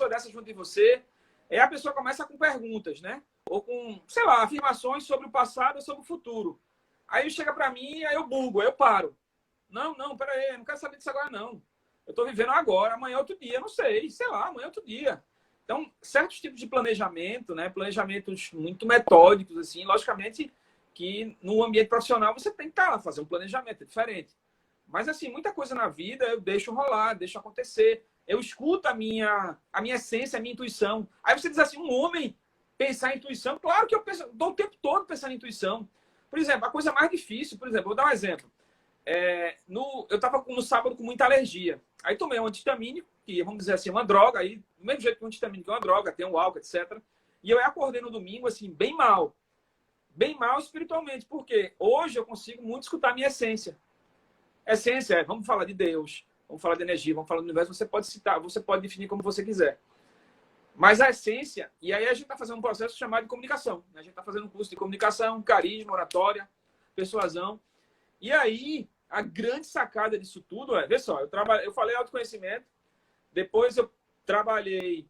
pessoa dessa junto de você, a pessoa começa com perguntas, né? Ou com, sei lá, afirmações sobre o passado ou sobre o futuro. Aí chega para mim, aí eu bugo, aí eu paro. Não, peraí, eu não quero saber disso agora, não. Eu estou vivendo agora, amanhã é outro dia, não sei lá, amanhã é outro dia. Então, certos tipos de planejamento, né? Planejamentos muito metódicos, assim, logicamente que no ambiente profissional você tem que estar lá, fazer um planejamento, é diferente. Mas, assim, muita coisa na vida eu deixo rolar, deixo acontecer. Eu escuto a minha essência, a minha intuição. Aí você diz assim, um homem pensar em intuição, claro que eu penso, dou o tempo todo pensando em intuição. Por exemplo, a coisa mais difícil, por exemplo, vou dar um exemplo. Eu estava no sábado com muita alergia. Aí tomei um antihistamínico, que vamos dizer assim, uma droga, aí, do mesmo jeito que um antihistamínico é uma droga, tem um álcool, etc. E eu acordei no domingo, assim, bem mal espiritualmente, porque hoje eu consigo muito escutar a minha essência. Essência é, vamos falar de Deus, vamos falar de energia, vamos falar do universo, você pode citar, você pode definir como você quiser. Mas a essência, e aí a gente está fazendo um processo chamado de comunicação. A gente está fazendo um curso de comunicação, carisma, oratória, persuasão. E aí, a grande sacada disso tudo vê só, eu falei autoconhecimento, depois eu trabalhei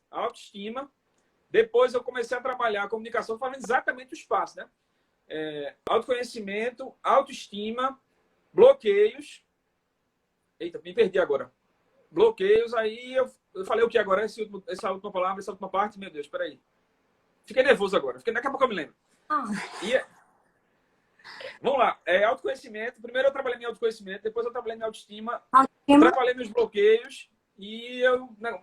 autoestima, depois eu comecei a trabalhar a comunicação, falando exatamente o espaço, né? Autoconhecimento, autoestima, bloqueios. Eita, me perdi agora. Bloqueios, aí eu falei o que agora? Essa última palavra, essa última parte, meu Deus, peraí. Fiquei nervoso agora, daqui a pouco eu me lembro. Vamos lá, autoconhecimento. Primeiro eu trabalhei em autoconhecimento, depois eu trabalhei em autoestima, trabalhei nos bloqueios e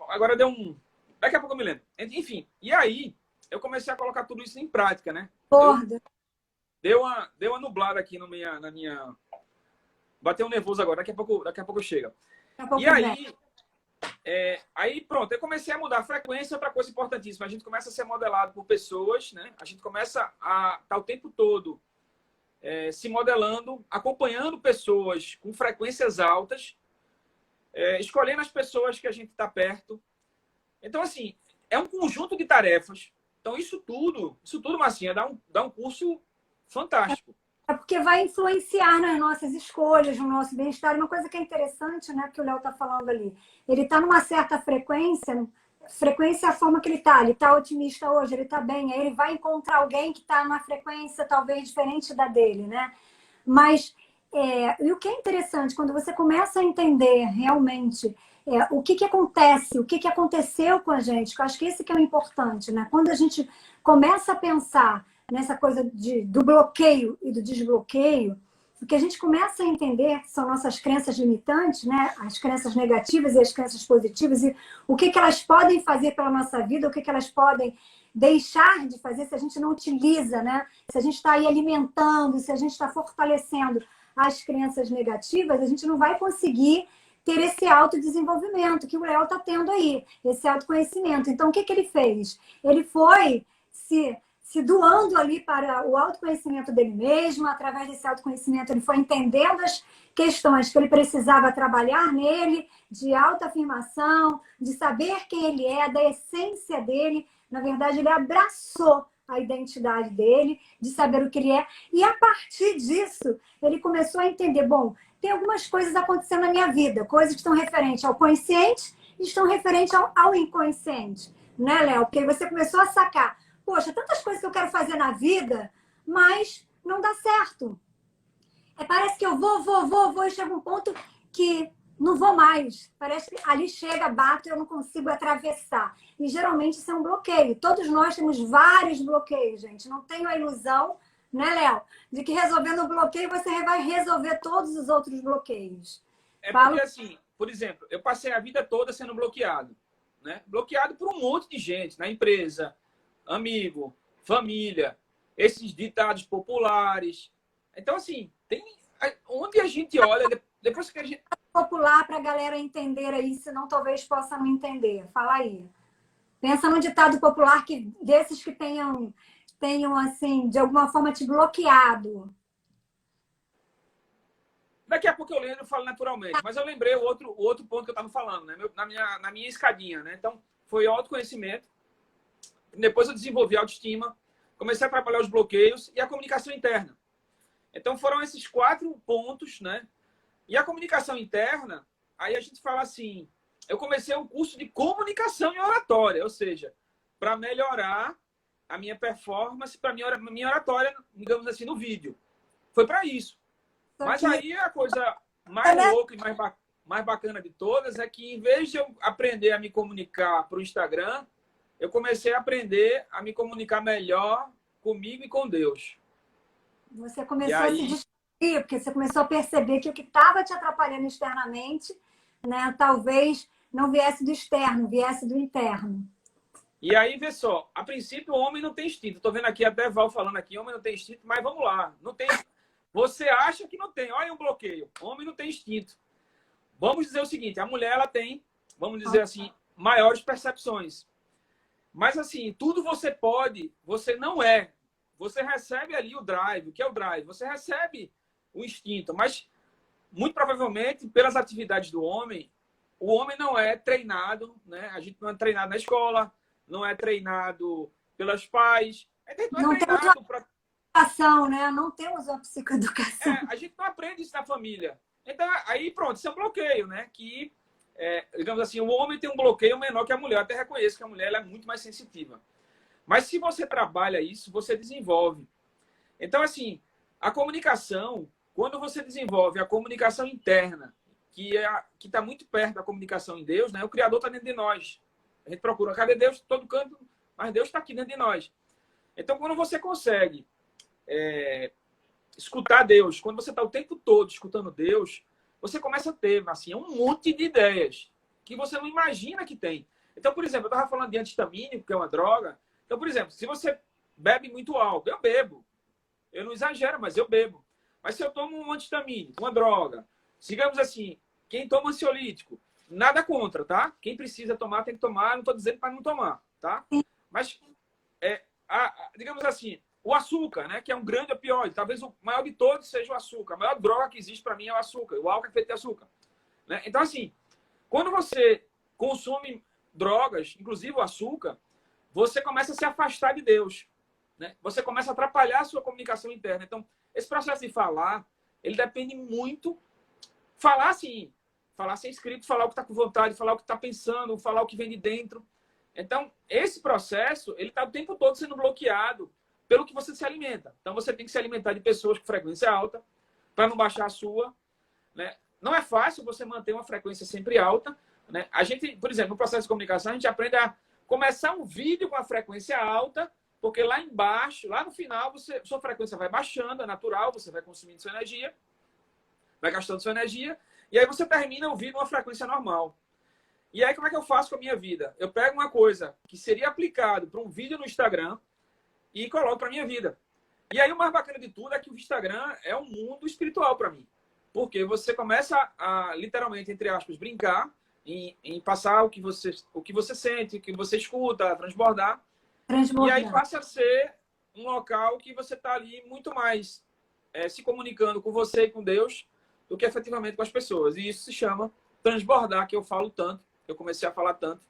agora deu um... Daqui a pouco eu me lembro. Enfim, e aí eu comecei a colocar tudo isso em prática, né? Deu uma nublada aqui na minha... Bateu um nervoso agora, daqui a pouco chega. E aí, pronto, eu comecei a mudar a frequência, outra coisa importantíssima. A gente começa a ser modelado por pessoas, né? A gente começa a estar o tempo todo se modelando, acompanhando pessoas com frequências altas, escolhendo as pessoas que a gente está perto. Então, assim, é um conjunto de tarefas. Então, isso tudo, Marcinha, dá um curso fantástico. É porque vai influenciar nas nossas escolhas, no nosso bem-estar. Uma coisa que é interessante, né, que o Léo está falando ali. Ele está numa certa frequência é a forma que ele está. Ele está otimista hoje, ele está bem. Aí ele vai encontrar alguém que está numa frequência talvez diferente da dele, né? Mas, e o que é interessante, quando você começa a entender realmente o que acontece, o que aconteceu com a gente, que eu acho que esse que é o importante, né? Quando a gente começa a pensar nessa coisa do bloqueio e do desbloqueio, o que a gente começa a entender são nossas crenças limitantes, né? As crenças negativas e as crenças positivas, e o que elas podem fazer pela nossa vida, o que elas podem deixar de fazer se a gente não utiliza, né? Se a gente está aí alimentando, se a gente está fortalecendo as crenças negativas, a gente não vai conseguir ter esse autodesenvolvimento que o Léo está tendo aí, esse autoconhecimento. Então, o que ele fez? Ele foi se doando ali para o autoconhecimento dele mesmo. Através desse autoconhecimento, ele foi entendendo as questões que ele precisava trabalhar nele, de autoafirmação, de saber quem ele é, da essência dele. Na verdade, ele abraçou a identidade dele, de saber o que ele é. E a partir disso, ele começou a entender, bom, tem algumas coisas acontecendo na minha vida, coisas que estão referentes ao consciente e estão referentes ao inconsciente. Né, Léo? Porque você começou a sacar, poxa, tantas coisas que eu quero fazer na vida, mas não dá certo. Parece que eu vou, e chega um ponto que não vou mais. Parece que ali chega, bato e eu não consigo atravessar. E geralmente isso é um bloqueio. Todos nós temos vários bloqueios, gente. Não tenho a ilusão, né, Léo, de que resolvendo o bloqueio você vai resolver todos os outros bloqueios. Porque assim, por exemplo, eu passei a vida toda sendo bloqueado, né? Bloqueado por um monte de gente, na empresa, amigo, família, esses ditados populares. Então, assim, tem onde a gente olha, depois que a gente... Popular para a galera entender aí, senão talvez possa não entender. Fala aí. Pensa num ditado popular desses que tenham, assim, de alguma forma te bloqueado. Daqui a pouco eu lembro e falo naturalmente. Mas eu lembrei o outro ponto que eu estava falando, né? Na minha escadinha, né? Então, foi autoconhecimento. Depois eu desenvolvi a autoestima, comecei a trabalhar os bloqueios e a comunicação interna. Então foram esses 4 pontos, né? E a comunicação interna, aí a gente fala assim, eu comecei um curso de comunicação e oratória, ou seja, para melhorar a minha performance, para minha oratória, digamos assim, no vídeo. Foi para isso. Mas aí a coisa mais louca e mais bacana de todas é que, em vez de eu aprender a me comunicar para o Instagram, eu comecei a aprender a me comunicar melhor comigo e com Deus. Você começou a se descobrir, porque você começou a perceber que o que estava te atrapalhando externamente, né, talvez não viesse do externo, viesse do interno. E aí, vê só, a princípio o homem não tem instinto. Estou vendo aqui até Val falando aqui, homem não tem instinto, mas vamos lá. Não tem. Você acha que não tem. Olha um bloqueio. Homem não tem instinto. Vamos dizer o seguinte, a mulher ela tem, vamos dizer assim, maiores percepções. Mas assim, tudo você pode, você não é. Você recebe ali o drive. O que é o drive? Você recebe o instinto, mas muito provavelmente, pelas atividades do homem, o homem não é treinado, né? A gente não é treinado na escola, não é treinado pelos pais. A gente não é treinado para educação, né? Não temos uma psicoeducação. a gente não aprende isso na família. Então, aí pronto, isso é um bloqueio, né? Que, digamos assim, o homem tem um bloqueio menor que a mulher. Eu até reconheço que a mulher ela é muito mais sensitiva. Mas se você trabalha isso, você desenvolve. Então, assim, a comunicação, quando você desenvolve a comunicação interna, que está muito perto da comunicação em Deus, né? O Criador está dentro de nós. A gente procura, cadê Deus? Todo canto, mas Deus está aqui dentro de nós. Então, quando você consegue escutar Deus, quando você está o tempo todo escutando Deus, você começa a ter, assim, um monte de ideias que você não imagina que tem. Então, por exemplo, eu estava falando de antihistamínico, que é uma droga. Então, por exemplo, se você bebe muito álcool, eu bebo. Eu não exagero, mas eu bebo. Mas se eu tomo um antihistamínico, uma droga, digamos assim, quem toma ansiolítico, nada contra, tá? Quem precisa tomar, tem que tomar. Não estou dizendo para não tomar, tá? Mas, digamos assim, o açúcar, né? Que é um grande opioide. Talvez o maior de todos seja o açúcar. A maior droga que existe para mim é o açúcar. O álcool é feito de açúcar. Né? Então, assim, quando você consome drogas, inclusive o açúcar, você começa a se afastar de Deus. Né? Você começa a atrapalhar a sua comunicação interna. Então, esse processo de falar, ele depende muito. Falar assim, falar sem script, falar o que está com vontade, falar o que está pensando, falar o que vem de dentro. Então, esse processo, ele está o tempo todo sendo bloqueado pelo que você se alimenta. Então, você tem que se alimentar de pessoas com frequência alta para não baixar a sua. Né? Não é fácil você manter uma frequência sempre alta. Né? A gente, por exemplo, no processo de comunicação, a gente aprende a começar um vídeo com a frequência alta, porque lá embaixo, lá no final, sua frequência vai baixando, é natural, você vai consumindo sua energia, vai gastando sua energia, e aí você termina o vídeo com uma frequência normal. E aí, como é que eu faço com a minha vida? Eu pego uma coisa que seria aplicado para um vídeo no Instagram e coloco para a minha vida. E aí, o mais bacana de tudo é que o Instagram é um mundo espiritual para mim. Porque você começa a, literalmente, entre aspas, brincar em passar o que você sente, o que você escuta, transbordar. E aí passa a ser um local que você está ali muito mais se comunicando com você e com Deus do que efetivamente com as pessoas. E isso se chama transbordar, que eu falo tanto, que eu comecei a falar tanto.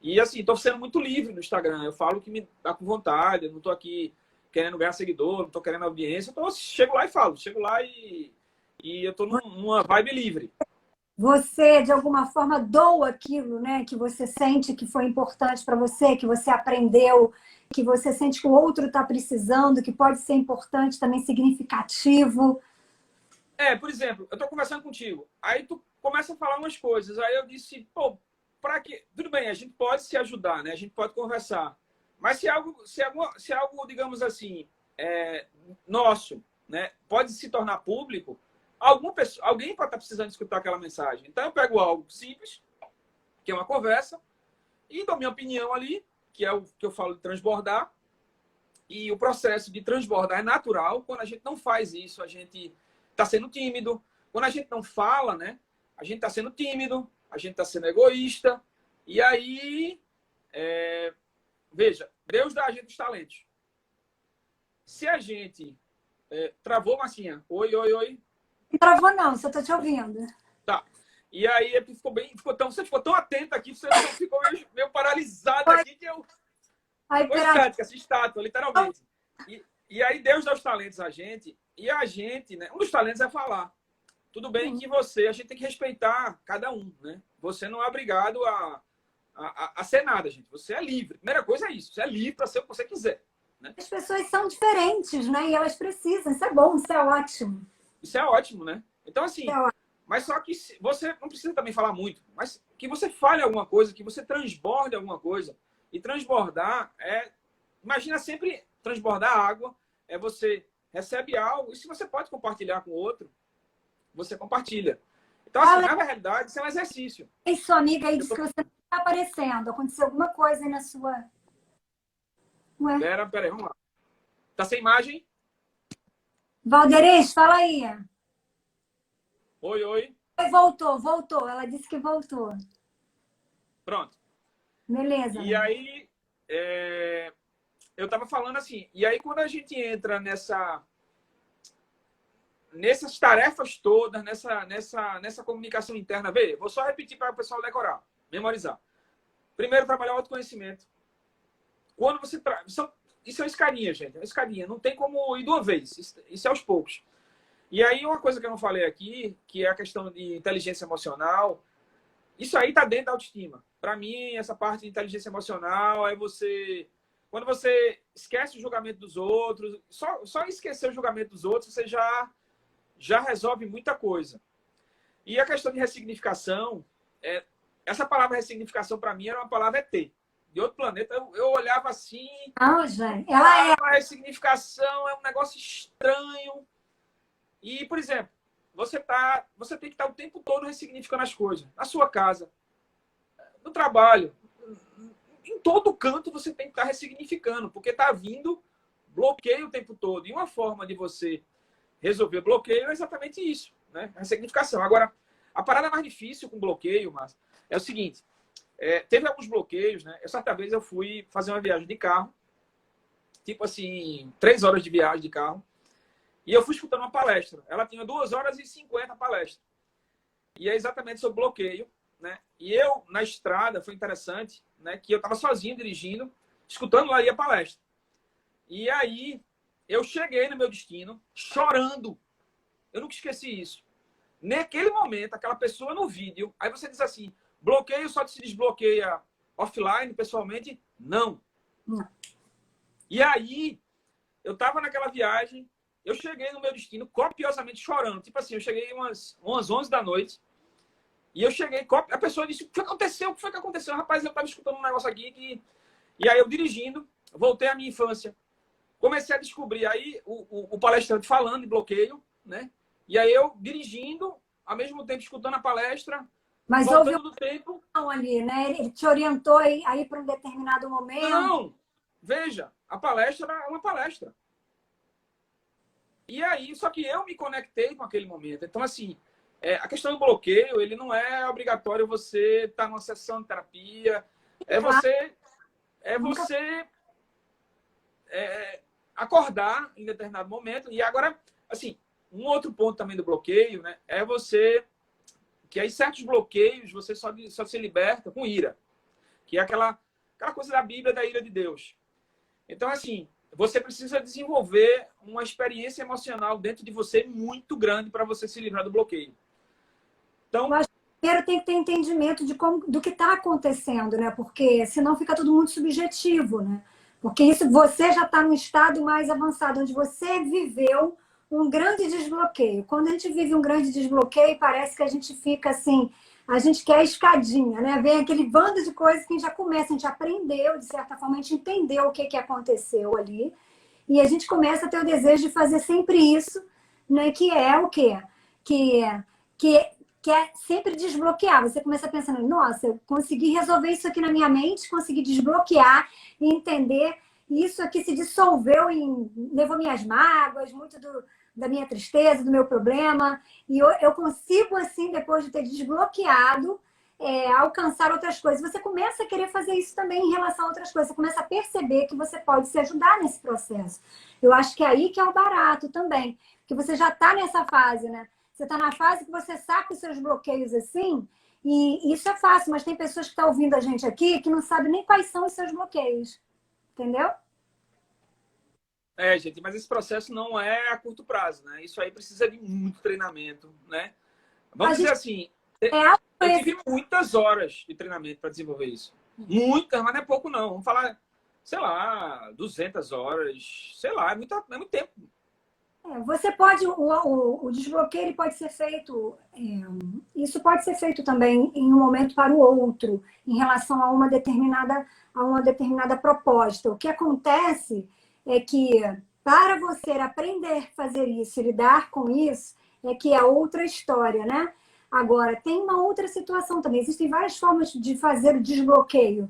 E assim, estou sendo muito livre no Instagram. Eu falo que me dá com vontade, eu não estou aqui querendo ganhar seguidor, não estou querendo audiência. Chego lá e falo, chego lá e eu estou numa vibe livre. Você, de alguma forma, doa aquilo, né, que você sente que foi importante para você, que você aprendeu, que você sente que o outro está precisando, que pode ser importante, também significativo. Por exemplo, eu estou conversando contigo, aí tu começa a falar umas coisas, aí eu disse, pô, para quê? Tudo bem, a gente pode se ajudar, né? A gente pode conversar, mas se algo digamos assim, nosso, né, pode se tornar público, alguém pode estar precisando escutar aquela mensagem. Então, eu pego algo simples, que é uma conversa, e dou minha opinião ali, que é o que eu falo de transbordar. E o processo de transbordar é natural. Quando a gente não faz isso, a gente está sendo tímido. Quando a gente não fala, né? A gente está sendo tímido, a gente está sendo egoísta. E aí, veja, Deus dá a gente os talentos. Se a gente travou, Marcinha, oi. Não travou, não, só estou te ouvindo. Tá. E aí você ficou tão atento aqui, você ficou meio paralisado aqui que eu. Ficou estática, assim, estátua, literalmente. E aí Deus dá os talentos a gente, e a gente, né? Um dos talentos é falar. Tudo bem que a gente tem que respeitar cada um, né? você não é obrigado a ser nada, gente. Você é livre. Primeira coisa é isso. Você é livre para ser o que você quiser. Né? As pessoas são diferentes, né? E elas precisam. Isso é bom, isso é ótimo. Isso é ótimo, né? Então, assim, É ótimo. mas só que você não precisa também falar muito, mas que você fale alguma coisa, que você transborde alguma coisa. E transbordar é... Imagina sempre transbordar água, é você recebe algo, e se você pode compartilhar com o outro, você compartilha. Então, assim, na realidade, isso é um exercício. E sua amiga aí disse que você não está aparecendo. Aconteceu alguma coisa aí na sua... Ué? Pera aí, vamos lá. Tá sem imagem? Valderez, fala aí. Oi, oi. Voltou. Ela disse que voltou. Pronto. Beleza. E aí, eu tava falando assim, e aí quando a gente entra nessas tarefas todas, nessa comunicação interna, vê, vou só repetir para o pessoal decorar, memorizar. Primeiro, trabalhar o autoconhecimento. Quando você... Isso é uma escadinha, gente. É uma escadinha. Não tem como ir de uma vez. Isso é aos poucos. E aí, uma coisa que eu não falei aqui, que é a questão de inteligência emocional, isso aí está dentro da autoestima. Para mim, essa parte de inteligência emocional é você... Quando você esquece o julgamento dos outros, só esquecer o julgamento dos outros, você já resolve muita coisa. E a questão de ressignificação, essa palavra ressignificação, para mim, era uma palavra ET. De outro planeta, eu olhava assim... Não, gente. Ela é... A ressignificação é um negócio estranho. E, por exemplo, você tem que estar o tempo todo ressignificando as coisas. Na sua casa, no trabalho, em todo canto você tem que estar ressignificando, porque está vindo bloqueio o tempo todo. E uma forma de você resolver bloqueio é exatamente isso, né? Ressignificação. Agora, a parada mais difícil com bloqueio, Márcio, é o seguinte. Teve alguns bloqueios, né? Certa vez eu fui fazer uma viagem de carro, tipo assim, 3 horas de viagem de carro, e eu fui escutando uma palestra. Ela tinha 2 horas e 50 palestra. E é exatamente sobre bloqueio, né? E eu, na estrada, foi interessante, né? Que eu estava sozinho dirigindo, escutando lá a palestra. E aí, eu cheguei no meu destino chorando. Eu nunca esqueci isso. Naquele momento, aquela pessoa no vídeo, aí você diz assim, bloqueio só se desbloqueia offline, pessoalmente? Não. E aí, eu estava naquela viagem, eu cheguei no meu destino copiosamente chorando. Tipo assim, eu cheguei umas 11 da noite, e eu cheguei, a pessoa disse, o que aconteceu? O que foi que aconteceu? Rapaz, eu estava escutando um negócio aqui, e aí eu dirigindo, voltei à minha infância. Comecei a descobrir aí o palestrante falando de bloqueio, né? E aí eu dirigindo, ao mesmo tempo escutando a palestra, Mas voltando houve do tempo. ali, né? Ele te orientou aí para um determinado momento. Não! Veja, a palestra é uma palestra. E aí, só que eu me conectei com aquele momento. Então, assim, a questão do bloqueio, ele não é obrigatório você estar numa sessão de terapia. Você acordar em determinado momento. E agora, assim, um outro ponto também do bloqueio, né, é você... Que aí certos bloqueios você só se liberta com ira. Que é aquela coisa da Bíblia, da ira de Deus. Então, assim, você precisa desenvolver uma experiência emocional dentro de você muito grande para você se livrar do bloqueio. Então, eu acho que primeiro tem que ter entendimento do que está acontecendo, né? Porque senão fica tudo muito subjetivo, né? Porque isso você já está num estado mais avançado, onde você viveu um grande desbloqueio. Quando a gente vive um grande desbloqueio, parece que a gente fica assim, a gente quer a escadinha, né? Vem aquele bando de coisas que a gente já começa, a gente aprendeu, de certa forma, a gente entendeu o que aconteceu ali. E a gente começa a ter o desejo de fazer sempre isso, né? Que é o quê? Que é sempre desbloquear. Você começa pensando, nossa, eu consegui resolver isso aqui na minha mente, consegui desbloquear e entender. Isso aqui se dissolveu levou minhas mágoas, muito da minha tristeza, do meu problema. E eu consigo, assim, depois de ter desbloqueado, alcançar outras coisas. Você começa a querer fazer isso também em relação a outras coisas. Você começa a perceber que você pode se ajudar nesse processo. Eu acho que é aí que é o barato também. Porque você já está nessa fase, né? Você está na fase que você saca os seus bloqueios assim, e isso é fácil, mas tem pessoas que estão ouvindo a gente aqui que não sabem nem quais são os seus bloqueios. Entendeu? gente, mas esse processo não é a curto prazo, né? Isso aí precisa de muito treinamento, né? Vamos dizer assim... É Eu tive muitas horas de treinamento para desenvolver isso. Muitas, mas não é pouco, não. Vamos falar, sei lá, 200 horas. Sei lá, é muito tempo. Você pode, o desbloqueio ele pode ser feito, isso pode ser feito também em um momento para o outro, em relação a uma determinada proposta. O que acontece é que para você aprender a fazer isso e lidar com isso, é que é outra história, né? Agora, tem uma outra situação também. Existem várias formas de fazer o desbloqueio.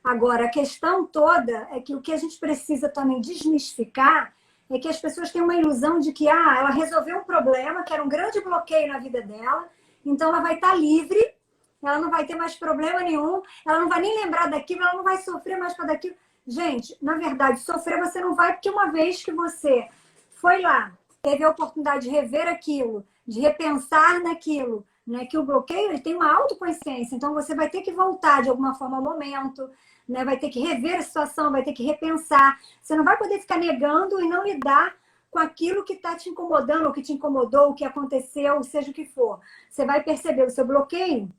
Agora, a questão toda é que o que a gente precisa também desmistificar é que as pessoas têm uma ilusão de que ela resolveu um problema, que era um grande bloqueio na vida dela, então ela vai estar livre, ela não vai ter mais problema nenhum, ela não vai nem lembrar daquilo, ela não vai sofrer mais por daquilo. Gente, na verdade, sofrer você não vai, porque uma vez que você foi lá, teve a oportunidade de rever aquilo, de repensar naquilo, né, que o bloqueio ele tem uma autoconsciência, então você vai ter que voltar de alguma forma ao momento, né, vai ter que rever a situação, vai ter que repensar. Você não vai poder ficar negando e não lidar com aquilo que está te incomodando, ou que te incomodou, o que aconteceu, seja o que for. Você vai perceber o seu bloqueio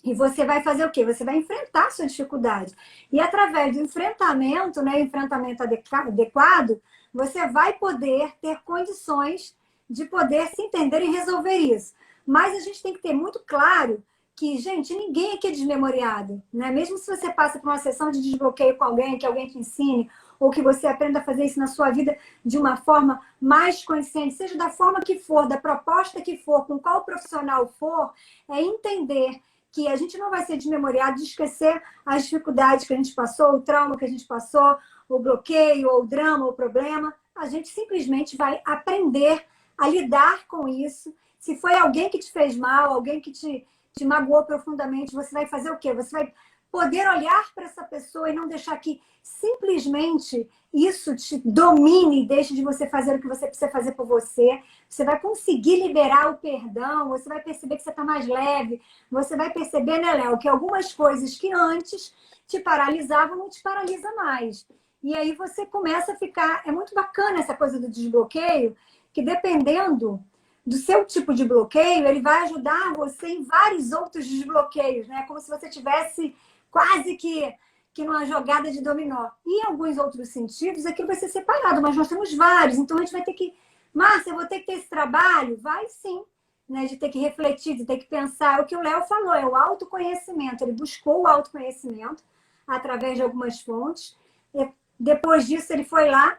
e você vai fazer o quê? Você vai enfrentar a sua dificuldade. E através do enfrentamento, né, enfrentamento adequado, você vai poder ter condições de poder se entender e resolver isso. Mas a gente tem que ter muito claro que, gente, ninguém aqui é desmemoriado, né? Mesmo se você passa por uma sessão de desbloqueio com alguém, que alguém te ensine, ou que você aprenda a fazer isso na sua vida de uma forma mais consciente, seja da forma que for, da proposta que for, com qual profissional for, é entender que a gente não vai ser desmemoriado de esquecer as dificuldades que a gente passou, o trauma que a gente passou, o bloqueio, ou o drama, ou o problema. A gente simplesmente vai aprender a lidar com isso. Se foi alguém que te fez mal, alguém que te magoou profundamente, você vai fazer o quê? Você vai poder olhar para essa pessoa e não deixar que simplesmente isso te domine e deixe de você fazer o que você precisa fazer por você. Você vai conseguir liberar o perdão, você vai perceber que você está mais leve, você vai perceber, né, Léo, que algumas coisas que antes te paralisavam não te paralisa mais. E aí você começa a ficar... É muito bacana essa coisa do desbloqueio, que dependendo do seu tipo de bloqueio, ele vai ajudar você em vários outros desbloqueios, né? Como se você tivesse quase que numa jogada de dominó. E em alguns outros sentidos, aquilo vai ser separado, mas nós temos vários. Então, a gente vai ter que... Márcia, eu vou ter que ter esse trabalho? Vai sim, né? De ter que refletir, de ter que pensar. É o que o Léo falou, é o autoconhecimento. Ele buscou o autoconhecimento através de algumas fontes. E depois disso, ele foi lá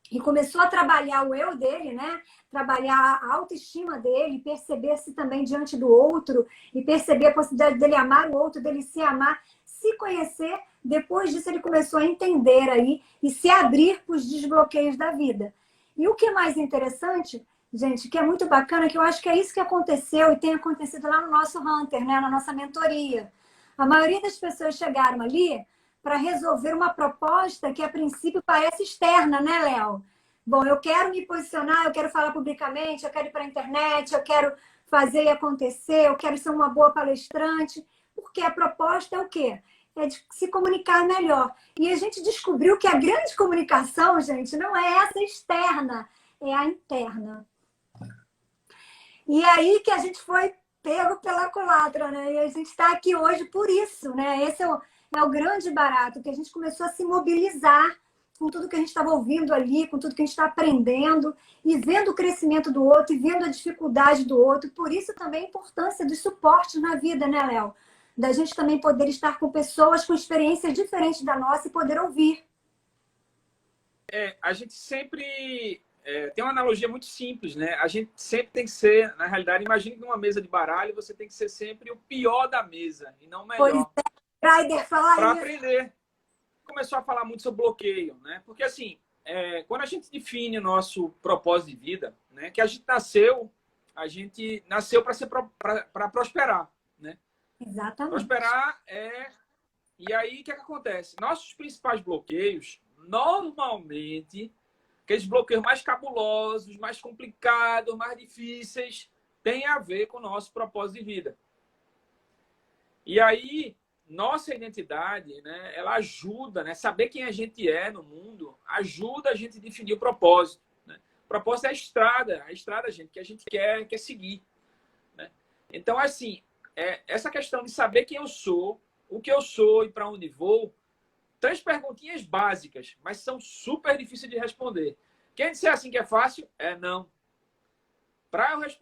e começou a trabalhar o eu dele, né? Trabalhar a autoestima dele, perceber-se também diante do outro e perceber a possibilidade dele amar o outro, dele se amar, se conhecer. Depois disso, ele começou a entender aí e se abrir para os desbloqueios da vida. E o que é mais interessante, gente, que é muito bacana, que eu acho que é isso que aconteceu e tem acontecido lá no nosso Hunter, né? Na nossa mentoria. A maioria das pessoas chegaram ali para resolver uma proposta que, a princípio, parece externa, né, Léo? Bom, eu quero me posicionar, eu quero falar publicamente, eu quero ir para a internet, eu quero fazer e acontecer, eu quero ser uma boa palestrante, porque a proposta é o quê? É de se comunicar melhor. E a gente descobriu que a grande comunicação, gente, não é essa externa, é a interna. E aí que a gente foi pego pela culatra, né? E a gente está aqui hoje por isso, né? Esse é o grande barato, que a gente começou a se mobilizar com tudo que a gente estava ouvindo ali, com tudo que a gente está aprendendo, e vendo o crescimento do outro, e vendo a dificuldade do outro. Por isso também a importância dos suportes na vida, né, Léo? Da gente também poder estar com pessoas com experiências diferentes da nossa e poder ouvir. A gente sempre... tem uma analogia muito simples, né? A gente sempre tem que ser, na realidade, imagine que numa mesa de baralho você tem que ser sempre o pior da mesa e não o melhor. Para aprender. Começou a falar muito sobre bloqueio, né? Porque assim, quando a gente define o nosso propósito de vida, né? Que a gente nasceu para prosperar, né? Exatamente. Prosperar E aí, o que acontece? Nossos principais bloqueios, normalmente, aqueles bloqueios mais cabulosos, mais complicados, mais difíceis, têm a ver com o nosso propósito de vida. E aí, nossa identidade, né, ela ajuda, né, saber quem a gente é no mundo, ajuda a gente a definir o propósito. Né? O propósito é a estrada, gente, que a gente quer seguir. Né? Então, assim, essa questão de saber quem eu sou, o que eu sou e para onde vou, 3 perguntinhas básicas, mas são super difíceis de responder. Quem disser assim que é fácil, não. Para eu responder